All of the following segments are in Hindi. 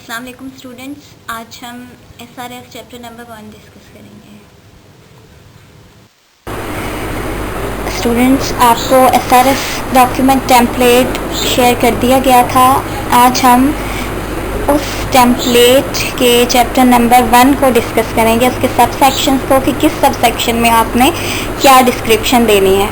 अस्सलाम वालेकुम स्टूडेंट्स, आज हम SRF चैप्टर नंबर 1 डिस्कस करेंगे। स्टूडेंट्स, आपको SRF डॉक्यूमेंट टेम्पलेट शेयर कर दिया गया था। आज हम उस टेम्पलेट के चैप्टर नंबर 1 को डिस्कस करेंगे, उसके सब सेक्शंस को कि किस सब सेक्शन में आपने क्या डिस्क्रिप्शन देनी है।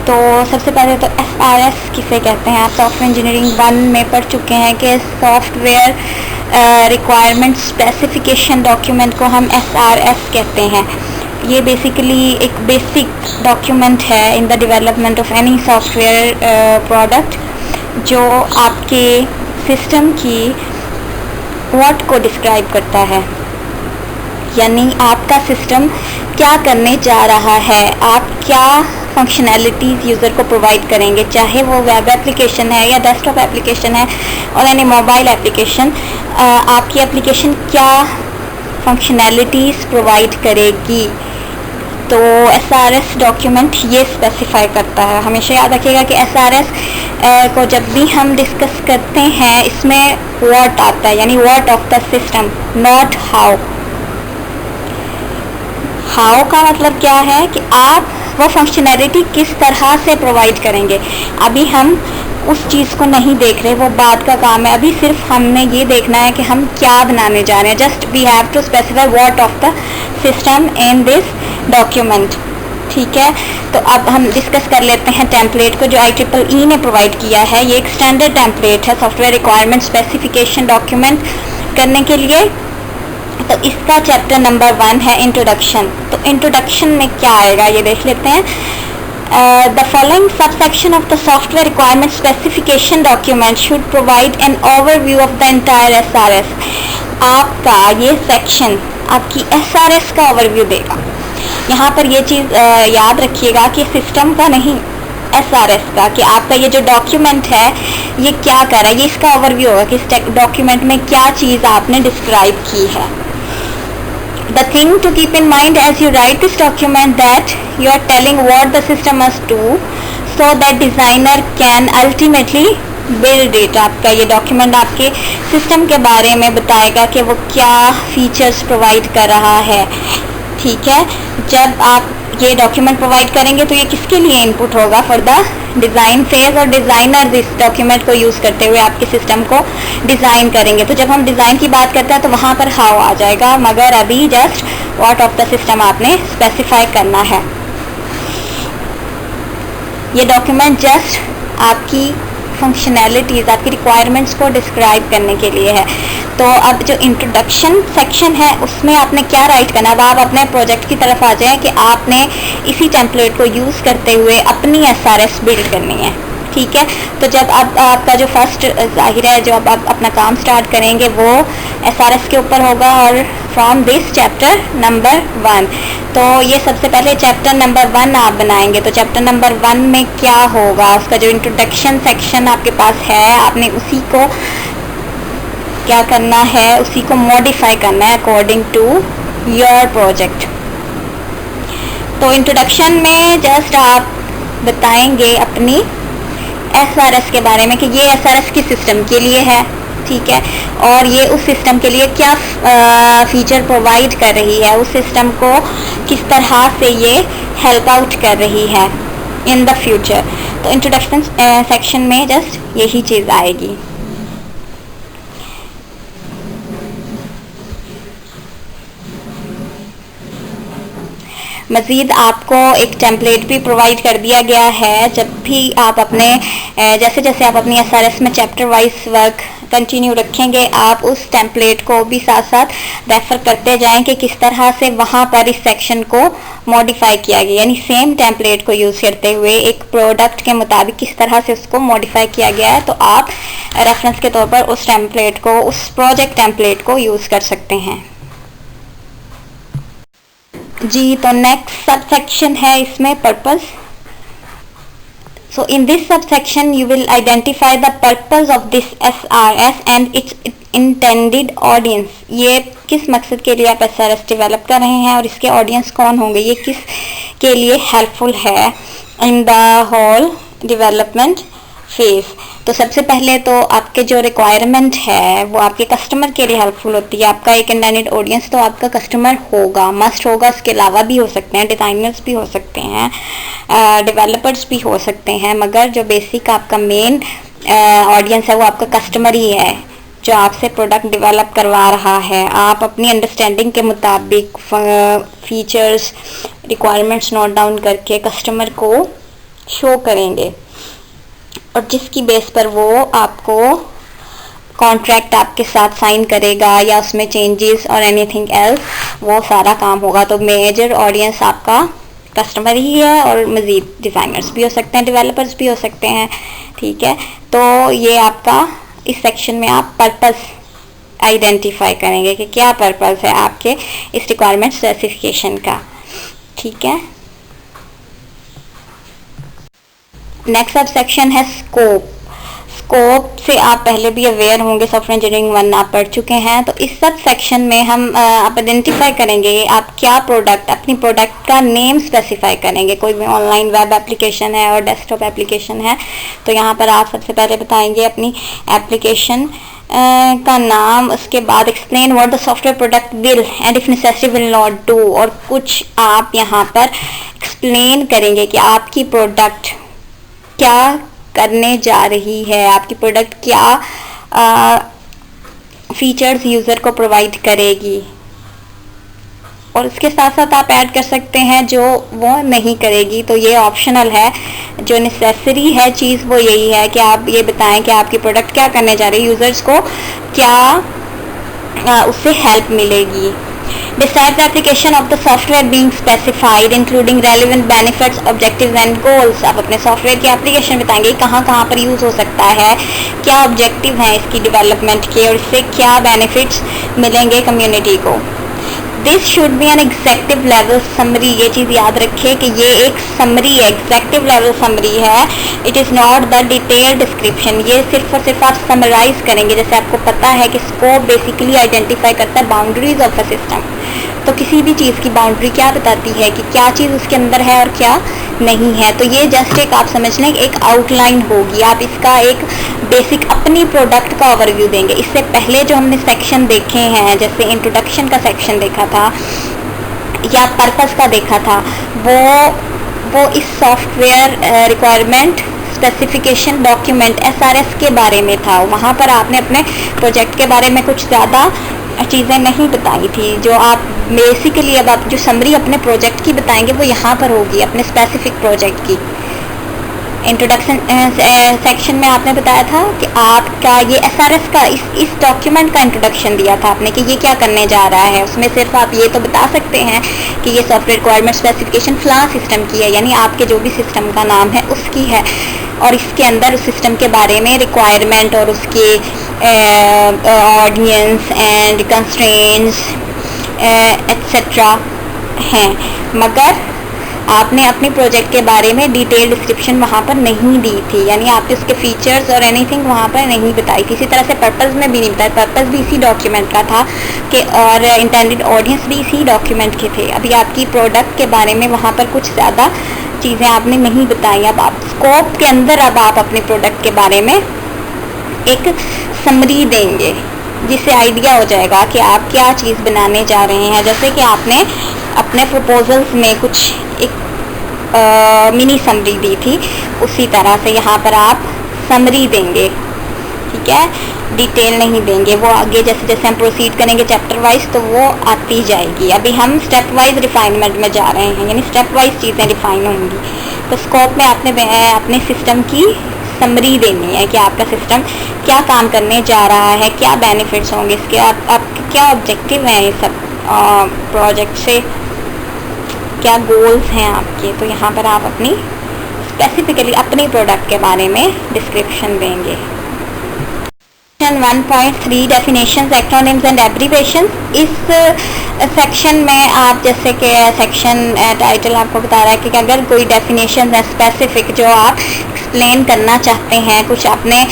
तो सबसे पहले तो SRS किसे कहते हैं। आप सॉफ्टवेयर इंजीनियरिंग 1 में पढ़ चुके हैं कि सॉफ्टवेयर रिक्वायरमेंट स्पेसिफिकेशन डॉक्यूमेंट को हम SRS कहते हैं। ये बेसिकली एक बेसिक डॉक्यूमेंट है in the development of any software product, जो आपके सिस्टम की व्हाट को डिस्क्राइब करता है, यानी आपका सिस्टम क्या करने जा रहा है, आप क्या फंक्शनैलिटीज़ यूज़र को प्रोवाइड करेंगे, चाहे वो वेब एप्लीकेशन है या डेस्कटॉप एप्लीकेशन है और यानी मोबाइल एप्लीकेशन। आपकी एप्लीकेशन क्या फंक्शनैलिटीज़ प्रोवाइड करेगी, तो SRS डॉक्यूमेंट ये स्पेसिफाई करता है। हमेशा याद रखिएगा कि SRS को जब भी हम डिस्कस करते हैं इसमें व्हाट आता है, यानी what of the system, not how. How का मतलब क्या है कि आप वो फंक्शनैलिटी किस तरह से प्रोवाइड करेंगे। अभी हम उस चीज़ को नहीं देख रहे, वो बाद का काम है। अभी सिर्फ हमने ये देखना है कि हम क्या बनाने जा रहे हैं। Just we have to specify what of the system in this document. ठीक है, तो अब हम डिस्कस कर लेते हैं टेम्पलेट को जो IEEE ने प्रोवाइड किया है। ये एक स्टैंडर्ड टेम्पलेट है सॉफ्टवेयर रिक्वायरमेंट स्पेसिफिकेशन डॉक्यूमेंट करने के लिए। तो इसका चैप्टर नंबर 1 है इंट्रोडक्शन। तो इंट्रोडक्शन में क्या आएगा ये देख लेते हैं। The following subsection of the software requirement specification document should provide an overview of the entire SRS। आपका ये सेक्शन आपकी SRS का ओवरव्यू देगा। यहाँ पर ये चीज़ याद रखिएगा कि सिस्टम का नहीं, SRS का, कि आपका ये जो डॉक्यूमेंट है ये क्या कर रहा है, ये इसका ओवरव्यू होगा कि इस डॉक्यूमेंट में क्या चीज़ आपने डिस्क्राइब की है। The thing to keep in mind as you write this document that you are telling what the system must do so that designer can ultimately build it। आपका ये डॉक्यूमेंट आपके सिस्टम के बारे में बताएगा कि वो क्या फीचर्स प्रोवाइड कर रहा है। ठीक है, जब आप ये डॉक्यूमेंट प्रोवाइड करेंगे तो ये किसके लिए इनपुट होगा, फॉर द डिज़ाइन फेज, और डिज़ाइनर इस डॉक्यूमेंट को यूज़ करते हुए आपके सिस्टम को डिज़ाइन करेंगे। तो जब हम डिज़ाइन की बात करते हैं तो वहाँ पर हाउ आ जाएगा, मगर अभी just what of the system आपने स्पेसिफाई करना है। ये डॉक्यूमेंट जस्ट आपकी फंक्शनैलिटीज़, आपकी रिक्वायरमेंट्स को डिस्क्राइब करने के लिए है। तो अब जो इंट्रोडक्शन सेक्शन है उसमें आपने क्या राइट करना है। अब आप अपने प्रोजेक्ट की तरफ आ जाएं कि आपने इसी टेम्पलेट को यूज़ करते हुए अपनी SRS बिल्ड करनी है। ठीक है, तो जब अब आपका जो फर्स्ट जाहिर है जो अब आप अपना काम स्टार्ट करेंगे वो SRS के ऊपर होगा और फ्रॉम दिस चैप्टर नंबर 1। तो ये सबसे पहले चैप्टर नंबर 1 आप बनाएंगे। तो चैप्टर नंबर 1 में क्या होगा, उसका जो इंट्रोडक्शन सेक्शन आपके पास है, आपने उसी को क्या करना है, उसी को मॉडिफाई करना है अकॉर्डिंग टू योर प्रोजेक्ट। तो इंट्रोडक्शन में जस्ट आप बताएंगे अपनी SRS के बारे में कि ये SRS किस सिस्टम के लिए है। ठीक है, और ये उस सिस्टम के लिए क्या फीचर प्रोवाइड कर रही है, उस सिस्टम को किस तरह से ये हेल्प आउट कर रही है इन द फ्यूचर। तो इंट्रोडक्शन सेक्शन में जस्ट यही चीज़ आएगी। मज़ीद आपको एक टेम्पलेट भी प्रोवाइड कर दिया गया है। जब भी आप अपने जैसे जैसे आप अपनी SRS में चैप्टर वाइज वर्क कंटिन्यू रखेंगे, आप उस टेम्पलेट को भी साथ साथ रेफ़र करते जाएं कि किस तरह से वहाँ पर इस सेक्शन को मॉडिफाई किया गया, यानी सेम टेम्पलेट को यूज़ करते हुए एक प्रोडक्ट के मुताबिक किस तरह से उसको मॉडिफाई किया गया है। तो आप रेफरेंस के तौर पर उस टेम्पलेट को, उस प्रोजेक्ट टेम्पलेट को यूज़ कर सकते हैं जी। तो नेक्स्ट सब सेक्शन है इसमें purpose. So in this sub section you will identify the purpose of this SRS and it's intended audience. ये किस मकसद के लिए आप SRS डेवलप कर रहे हैं और इसके ऑडियंस कौन होंगे, ये किस के लिए हेल्पफुल है in the whole development phase. तो सबसे पहले तो आपके जो रिक्वायरमेंट है वो आपके कस्टमर के लिए हेल्पफुल होती है। आपका एक इंटेंडेड ऑडियंस तो आपका कस्टमर होगा, मस्ट होगा। इसके अलावा भी हो सकते हैं, डिज़ाइनर्स भी हो सकते हैं, डेवलपर्स भी हो सकते हैं, मगर जो बेसिक आपका मेन ऑडियंस है वो आपका कस्टमर ही है, जो आपसे प्रोडक्ट डेवलप करवा रहा है। आप अपनी अंडरस्टैंडिंग के मुताबिक फीचर्स, रिक्वायरमेंट्स नोट डाउन करके कस्टमर को शो करेंगे, और जिसकी बेस पर वो आपको कॉन्ट्रैक्ट आपके साथ साइन करेगा या उसमें चेंजेस और एनीथिंग एल्स, वो सारा काम होगा। तो मेजर ऑडियंस आपका कस्टमर ही है, और मज़ीद डिज़ाइनर्स भी हो सकते हैं, डेवलपर्स भी हो सकते हैं, ठीक है। तो ये आपका इस सेक्शन में आप पर्पस आइडेंटिफाई करेंगे कि क्या पर्पस है आपके इस रिक्वायरमेंट स्पेसिफिकेशन का, ठीक है। नेक्स्ट सब सेक्शन है स्कोप। स्कोप से आप पहले भी अवेयर होंगे, सॉफ्टवेयर इंजीनियरिंग 1 आप पढ़ चुके हैं। तो इस सब सेक्शन में हम आप आइडेंटिफाई करेंगे आप क्या प्रोडक्ट, अपनी प्रोडक्ट का नेम स्पेसिफाई करेंगे। कोई भी ऑनलाइन वेब एप्लीकेशन है और डेस्कटॉप एप्लीकेशन है, तो यहाँ पर आप सबसे पहले बताएंगे अपनी एप्लीकेशन का नाम। उसके बाद explain what the software product will and if necessary will not do, और कुछ आप यहाँ पर एक्सप्लेन करेंगे कि आपकी प्रोडक्ट क्या करने जा रही है, आपकी प्रोडक्ट क्या फीचर्स यूज़र को प्रोवाइड करेगी। और उसके साथ साथ आप ऐड कर सकते हैं जो वो नहीं करेगी, तो ये ऑप्शनल है। जो नेसेसरी है चीज़ वो यही है कि आप ये बताएं कि आपकी प्रोडक्ट क्या करने जा रही है, यूज़र्स को क्या उससे हेल्प मिलेगी। Describe the application of the software being specified, including relevant benefits, objectives and goals. आप अपने सॉफ्टवेयर की एप्लीकेशन बताएंगे कहाँ कहाँ पर यूज़ हो सकता है, क्या ऑब्जेक्टिव हैं इसकी डेवलपमेंट के, और इससे क्या बेनिफिट्स मिलेंगे कम्युनिटी को। This should be an executive level summary. ये चीज़ याद रखें कि ये एक समरी है, एग्जेक्टिव लेवल समरी है। It is not the detail description. ये सिर्फ और सिर्फ आप समराइज करेंगे। जैसे आपको पता है कि स्कोप बेसिकली आइडेंटिफाई करता है बाउंड्रीज ऑफ अ सिस्टम। तो किसी भी चीज़ की बाउंड्री क्या बताती है कि क्या चीज़ उसके अंदर है और क्या नहीं है। तो ये जस्ट एक आप समझ लें एक आउटलाइन होगी। आप इसका एक बेसिक अपनी प्रोडक्ट का ओवरव्यू देंगे। इससे पहले जो हमने सेक्शन देखे हैं, जैसे इंट्रोडक्शन का सेक्शन देखा था या पर्पस का देखा था, वो इस software requirement specification document SRS के बारे में था। वहाँ पर आपने अपने प्रोजेक्ट के बारे में कुछ ज़्यादा चीज़ें नहीं बताई थी। जो आप बेसिकली अब आप जो समरी अपने प्रोजेक्ट की बताएंगे वो यहाँ पर होगी, अपने स्पेसिफिक प्रोजेक्ट की। इंट्रोडक्शन सेक्शन में आपने बताया था कि आपका ये SRS का इस डॉक्यूमेंट का इंट्रोडक्शन दिया था आपने कि ये क्या करने जा रहा है। उसमें सिर्फ आप ये तो बता सकते हैं कि ये सॉफ्टवेयर रिक्वायरमेंट स्पेसिफिकेशन फलां सिस्टम की है, यानी आपके जो भी सिस्टम का नाम है उसकी है, और इसके अंदर उस सिस्टम के बारे में रिक्वायरमेंट और उसके ऑडियंस एंड कंस्ट्रेंट्स एट्सेट्रा हैं। मगर आपने अपने प्रोजेक्ट के बारे में डिटेल डिस्क्रिप्शन वहाँ पर नहीं दी थी, यानी आपने उसके फीचर्स और एनीथिंग वहाँ पर नहीं बताई थी। इसी तरह से पर्पस में भी नहीं बताया। पर्पस भी इसी डॉक्यूमेंट का था कि और इंटेंडेड ऑडियंस भी इसी डॉक्यूमेंट के थे। अभी आपकी प्रोडक्ट के बारे में वहाँ पर कुछ ज़्यादा चीज़ें आपने नहीं बताई। अब आप स्कोप के अंदर अब आप अपने प्रोडक्ट के बारे में एक समरी देंगे, जिससे आइडिया हो जाएगा कि आप क्या चीज़ बनाने जा रहे हैं। जैसे कि आपने अपने प्रपोजल्स में कुछ एक मिनी समरी दी थी, उसी तरह से यहाँ पर आप समरी देंगे, ठीक है। डिटेल नहीं देंगे, वो आगे जैसे जैसे हम प्रोसीड करेंगे चैप्टर वाइज तो वो आती जाएगी। अभी हम स्टेप वाइज रिफाइनमेंट में जा रहे हैं, यानी स्टेप वाइज चीज़ें रिफाइन होंगी। तो स्कोप में आपने अपने सिस्टम की समरी देनी है कि आपका सिस्टम क्या काम करने जा रहा है, क्या बेनिफिट्स होंगे इसके, आपके क्या ऑब्जेक्टिव हैं ये सब प्रोजेक्ट से, क्या गोल्स हैं आपके। तो यहाँ पर आप अपनी स्पेसिफिकली अपनी प्रोडक्ट के बारे में डिस्क्रिप्शन देंगे। 1.3 डेफिनेशंस, एक्रोनिम्स एंड एब्रीवेशन। इस सेक्शन में आप जैसे कि सेक्शन टाइटल आपको बता रहा है कि अगर कोई डेफिनेशन है स्पेसिफिक जो आप एक्सप्लेन करना चाहते हैं, कुछ अपने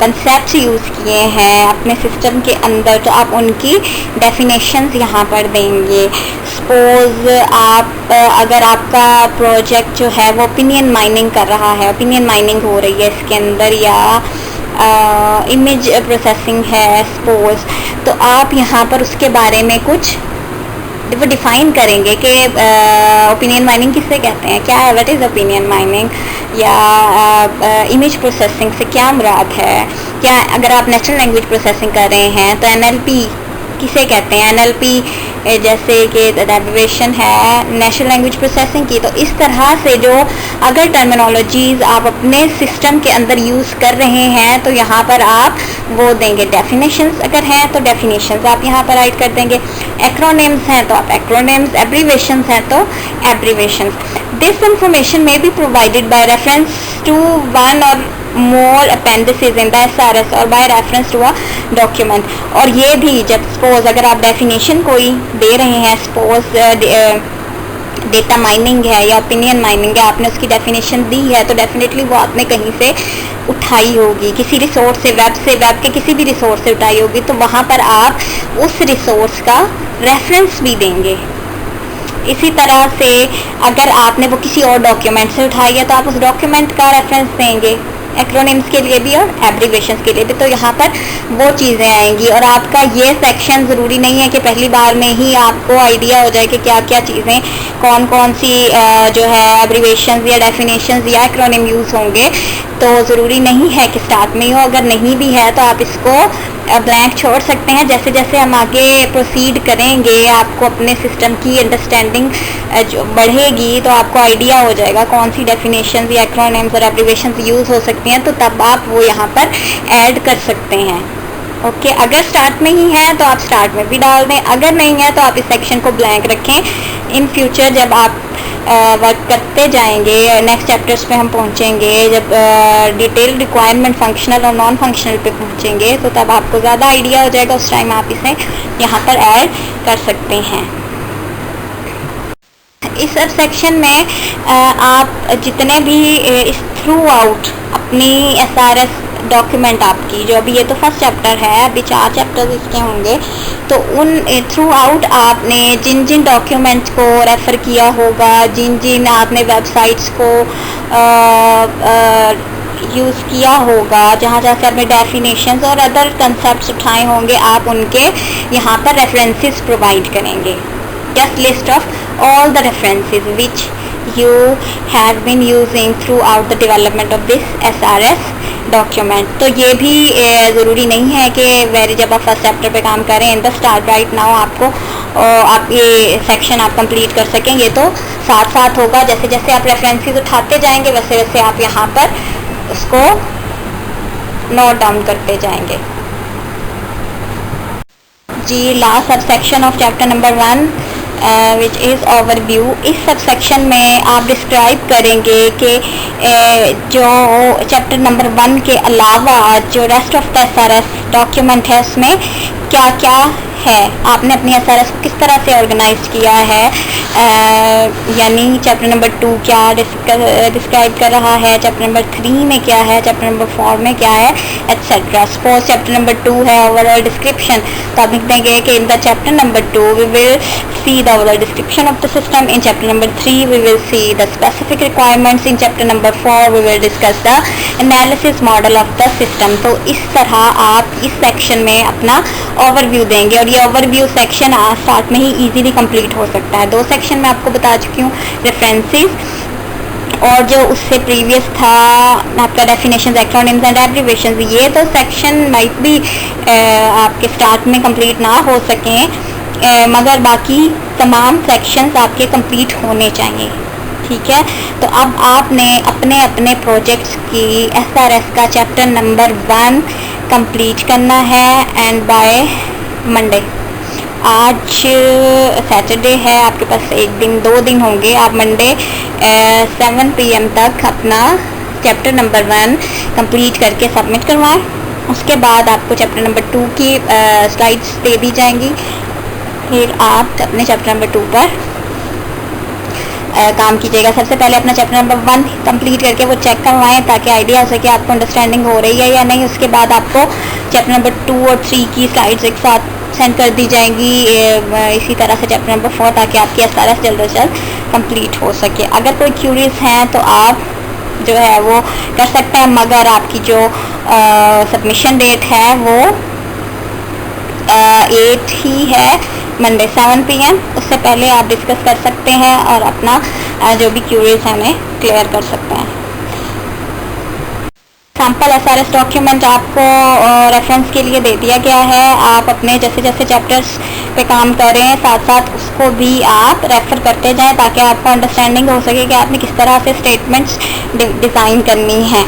कंसेप्ट यूज़ किए हैं अपने सिस्टम के अंदर, तो आप उनकी डेफिनेशंस यहाँ पर देंगे। सपोज आप अगर आपका प्रोजेक्ट जो है वो ओपिनियन माइनिंग कर रहा है, ओपिनियन माइनिंग हो रही है इसके अंदर, या इमेज प्रोसेसिंग है सपोज, तो आप यहाँ पर उसके बारे में कुछ वो डिफ़ाइन करेंगे कि ओपिनियन माइनिंग किससे कहते हैं, क्या है, व्हाट इज़ ओपिनियन माइनिंग, या इमेज प्रोसेसिंग से क्या मुराद है, क्या अगर आप नेचुरल लैंग्वेज प्रोसेसिंग कर रहे हैं तो NLP किसे कहते हैं, NLP जैसे कि डेरिवेशन है नेचुरल लैंग्वेज प्रोसेसिंग की। तो इस तरह से जो अगर टर्मिनोलॉजीज़ आप अपने सिस्टम के अंदर यूज़ कर रहे हैं तो यहाँ पर आप वो देंगे। डेफिनेशंस अगर हैं तो डेफिनेशंस आप यहाँ पर राइट कर देंगे, एक्रोनिम्स हैं तो आप एक्रोनिम्स, एब्रीवेशंस हैं तो abbreviations. This information may be provided by reference to one or more appendices in the SRS और by reference to a document। और ये भी जब सपोज अगर आप डेफिनेशन कोई दे रहे हैं, सपोज डेटा माइनिंग है या ओपिनियन माइनिंग है, आपने उसकी डेफिनेशन दी है तो डेफिनेटली वो आपने कहीं से उठाई होगी, किसी रिसोर्स से, वेब के किसी भी रिसोर्स से उठाई होगी, तो वहाँ पर आप उस रिसोर्स का रेफरेंस भी देंगे। इसी तरह से अगर आपने वो किसी और डॉक्यूमेंट से उठाई है तो आप उस डॉक्यूमेंट का रेफरेंस देंगे, एक्रोनिम्स के लिए भी और एब्रीवेशंस के लिए भी। तो यहाँ पर वो चीज़ें आएंगी। और आपका ये सेक्शन ज़रूरी नहीं है कि पहली बार में ही आपको आइडिया हो जाए कि क्या क्या चीज़ें, कौन कौन सी जो है एब्रीवेशंस या डेफिनेशंस या एक्रोनिम यूज़ होंगे। तो ज़रूरी नहीं है कि स्टार्ट में ही हो, अगर नहीं भी है तो आप इसको ब्लैंक छोड़ सकते हैं। जैसे जैसे हम आगे प्रोसीड करेंगे आपको अपने सिस्टम की अंडरस्टैंडिंग जो बढ़ेगी तो आपको आइडिया हो जाएगा कौन सी डेफिनेशंस या एक्रोनिम्स और एब्रीवेशंस यूज़ हो सकती हैं, तो तब आप वो यहाँ पर ऐड कर सकते हैं। ओके, अगर स्टार्ट में ही है तो आप स्टार्ट में भी डाल दें, अगर नहीं है तो आप इस सेक्शन को ब्लैंक रखें। इन फ्यूचर जब आप वर्क करते जाएंगे, नेक्स्ट चैप्टर्स पे हम पहुंचेंगे, जब डिटेल रिक्वायरमेंट फंक्शनल और नॉन फंक्शनल पे पहुंचेंगे तो तब आपको ज़्यादा आइडिया हो जाएगा, उस टाइम आप इसे यहाँ पर ऐड कर सकते हैं। इस सब सेक्शन में आप जितने भी इस थ्रू आउट अपनी SRS डॉक्यूमेंट आपकी जो अभी ये तो फर्स्ट चैप्टर है, अभी 4 चैप्टर्स इसके होंगे, तो उन थ्रू आउट आपने जिन जिन डॉक्यूमेंट्स को रेफ़र किया होगा, जिन जिन आपने वेबसाइट्स को यूज़ किया होगा, जहाँ जहाँ से आपने डेफिनेशंस और अदर कंसेप्ट्स उठाए होंगे, आप उनके यहाँ पर रेफरेंसेस प्रोवाइड करेंगे। Just list of all the references which you have been using throughout the development of this SRS document। तो ये भी ज़रूरी नहीं है कि जब आप फर्स्ट चैप्टर पे काम करें in the start right now आपको आप ये सेक्शन आप कंप्लीट कर सकेंगे, तो साथ साथ होगा। जैसे जैसे आप रेफरेंसेस उठाते जाएंगे वैसे वैसे आप यहाँ पर उसको नोट डाउन करते जाएंगे। जी, last subsection of chapter number 1 which is overview. इस सब सेक्शन में आप डिस्क्राइब करेंगे कि जो चैप्टर नंबर 1 के अलावा जो rest of the SRS document है उसमें क्या क्या है, आपने अपनी SRS को किस तरह से ऑर्गेनाइज किया है, यानी चैप्टर नंबर 2 क्या डिस्क्राइब कर रहा है, चैप्टर नंबर 3 में क्या है, चैप्टर नंबर 4 में क्या है, एट्सेट्रा। सपोज चैप्टर नंबर 2 है ओवरऑल डिस्क्रिप्शन, तो आप लिख देंगे कि in the chapter number 2 we will see the overall description of the system. In chapter number 3 we will see the specific requirements. In chapter number 4 we will discuss the analysis model of the system। तो इस तरह आप इस सेक्शन में अपना ओवरव्यू देंगे और ये ओवरव्यू सेक्शन स्टार्ट में ही इजीली कंप्लीट हो सकता है। 2 सेक्शन में आपको बता चुकी हूँ, रेफरेंसेस और जो उससे प्रीवियस था आपका डेफिनेशंस, एक्रोनिम्स एंड एब्रीवेशंस। ये तो सेक्शन माइट भी आपके स्टार्ट में कंप्लीट ना हो सकें, मगर बाकी तमाम सेक्शंस आपके कंप्लीट होने चाहिए। ठीक है, तो अब आपने अपने अपने प्रोजेक्ट्स की SRS का चैप्टर नंबर 1 कंप्लीट करना है एंड बाय मंडे। आज सैटरडे है, आपके पास 1 दिन 2 दिन होंगे, आप मंडे 7 PM तक अपना चैप्टर नंबर 1 कंप्लीट करके सबमिट करवाएं। उसके बाद आपको चैप्टर नंबर 2 की स्लाइड्स दे दी जाएंगी। फिर आप अपने चैप्टर नंबर 2 पर काम कीजिएगा। सबसे पहले अपना चैप्टर नंबर 1 कंप्लीट करके वो चेक करवाएं ताकि आइडिया हो सके आपको अंडरस्टैंडिंग हो रही है या नहीं। उसके बाद आपको चैप्टर नंबर 2 और 3 की स्लाइड्स एक साथ सेंड कर दी जाएंगी, इसी तरह से चैप्टर नंबर 4, ताकि आपकी एसआरएस जल्द से जल्द कंप्लीट हो सके। अगर कोई क्यूरीज हैं तो आप जो है वो कर सकते हैं, मगर आपकी जो सबमिशन डेट है वो 8 ही है, मंडे 7 PM। उससे पहले आप डिस्कस कर सकते हैं और अपना जो भी क्यूरीज हैं उन्हें क्लियर कर सकते हैं। सैम्पल एसआरएस डॉक्यूमेंट आपको रेफरेंस के लिए दे दिया गया है। आप अपने जैसे जैसे चैप्टर्स पे काम करें साथ साथ उसको भी आप रेफ़र करते जाएं ताकि आपको अंडरस्टैंडिंग हो सके कि आपने किस तरह से स्टेटमेंट्स डिज़ाइन करनी है।